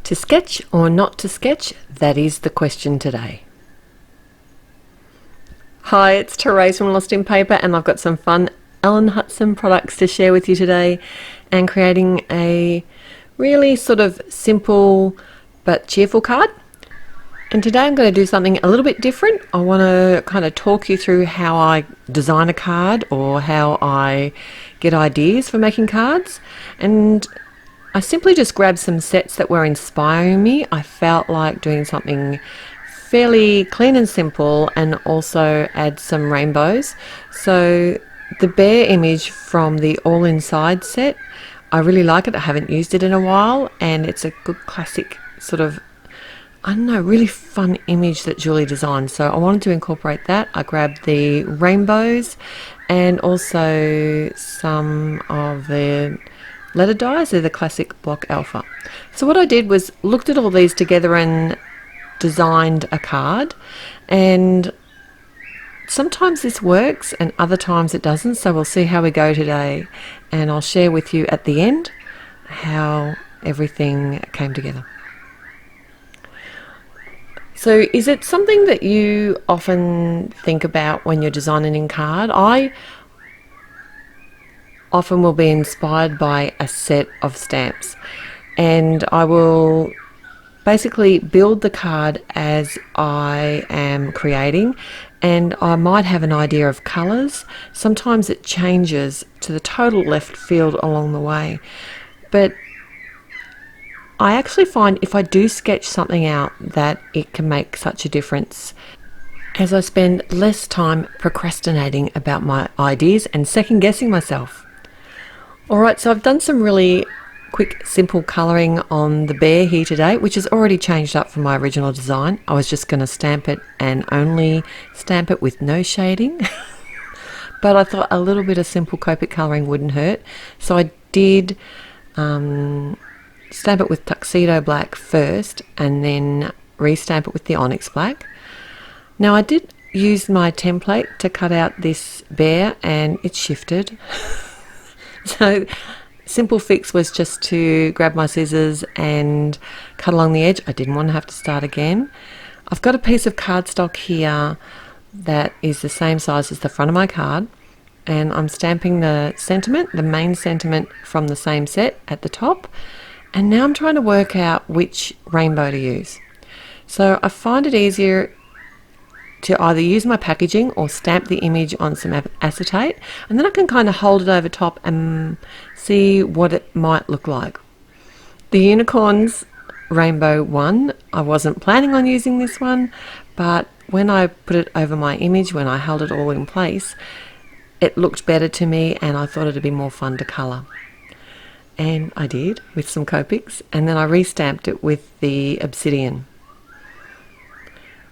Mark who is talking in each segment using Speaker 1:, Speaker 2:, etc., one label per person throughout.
Speaker 1: To sketch or not to sketch? That is the question today. Hi, it's Therese from Lostinpaper, and I've got some fun Ellen Hutson products to share with you today, and creating a really sort of simple but cheerful card. And today I'm going to do something a little bit different. I want to kind of talk you through how I design a card or how I get ideas for making cards. And I simply just grabbed some sets that were inspiring me. I felt like doing something fairly clean and simple and also add some rainbows. So the bear image from the All Inside set, I really like it. I haven't used it in a while, and it's a good classic sort of, I don't know, really fun image that Julie designed. So I wanted to incorporate that. I grabbed the rainbows and also some of the letter dies. They're the classic block alpha. So what I did was looked at all these together and designed a card, and sometimes this works and other times it doesn't, so we'll see how we go today, and I'll share with you at the end how everything came together. So is it something that you often think about when you're designing a card? I often will be inspired by a set of stamps, and I will basically build the card as I am creating, and I might have an idea of colours. Sometimes it changes to the total left field along the way, but I actually find if I do sketch something out that it can make such a difference, as I spend less time procrastinating about my ideas and second guessing myself. Alright, so I've done some really quick simple colouring on the bear here today, which has already changed up from my original design. I was just going to stamp it and only stamp it with no shading but I thought a little bit of simple Copic colouring wouldn't hurt, so I did stamp it with tuxedo black first and then restamp it with the onyx black. Now I did use my template to cut out this bear and it shifted so simple fix was just to grab my scissors and cut along the edge. I didn't want to have to start again. I've got a piece of cardstock here that is the same size as the front of my card, and I'm stamping the sentiment, the main sentiment from the same set at the top, and now I'm trying to work out which rainbow to use. So I find it easier to either use my packaging or stamp the image on some acetate, and then I can kind of hold it over top and see what it might look like. The unicorns rainbow one, I wasn't planning on using this one, but when I put it over my image, when I held it all in place, it looked better to me and I thought it'd be more fun to colour. And I did with some Copics, and then I restamped it with the obsidian.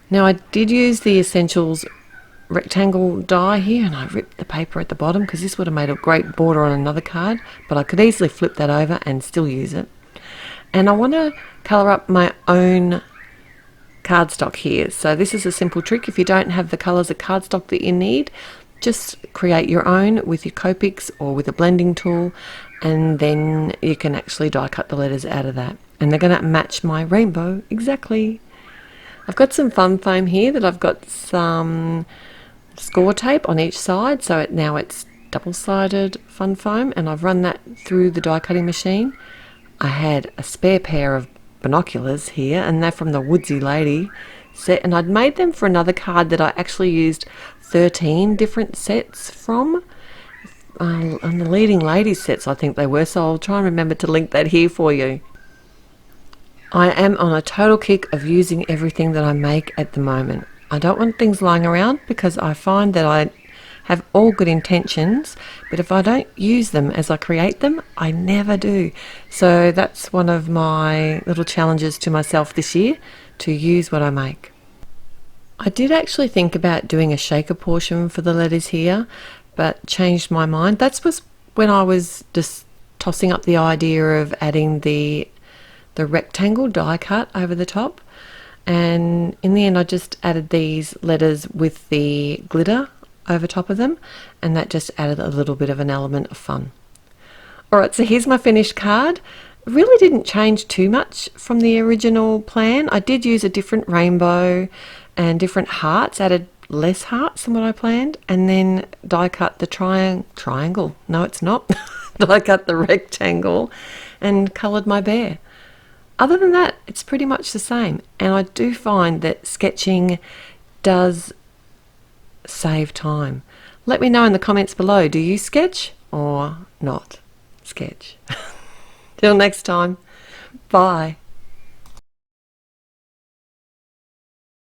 Speaker 1: Now I did use the Essentials rectangle die here, and I ripped the paper at the bottom because this would have made a great border on another card, but I could easily flip that over and still use it. And I want to colour up my own cardstock here. So this is a simple trick. If you don't have the colours of cardstock that you need, just create your own with your Copics or with a blending tool, and then you can actually die cut the letters out of that, and they're going to match my rainbow exactly. I've got some fun foam here that I've got some score tape on each side, so now it's double-sided fun foam, and I've run that through the die cutting machine. I had a spare pair of binoculars here, and they're from the Woodsy Lady set, and I'd made them for another card that I actually used 13 different sets from, and the Leading Ladies sets I think they were, so I'll try and remember to link that here for you. I am on a total kick of using everything that I make at the moment. I don't want things lying around because I find that I have all good intentions, but if I don't use them as I create them, I never do. So that's one of my little challenges to myself this year, to use what I make. I did actually think about doing a shaker portion for the letters here, but changed my mind. That was when I was just tossing up the idea of adding the rectangle die cut over the top, and in the end I just added these letters with the glitter over top of them, and that just added a little bit of an element of fun. Alright, so here's my finished card. really didn't change too much from the original plan. I did use a different rainbow and different hearts, added less hearts than what I planned, and then die cut the triangle. No, it's not. Die cut the rectangle and coloured my bear. Other than that, it's pretty much the same. And I do find that sketching does save time. Let me know in the comments below, do you sketch or not sketch? Till next time, bye.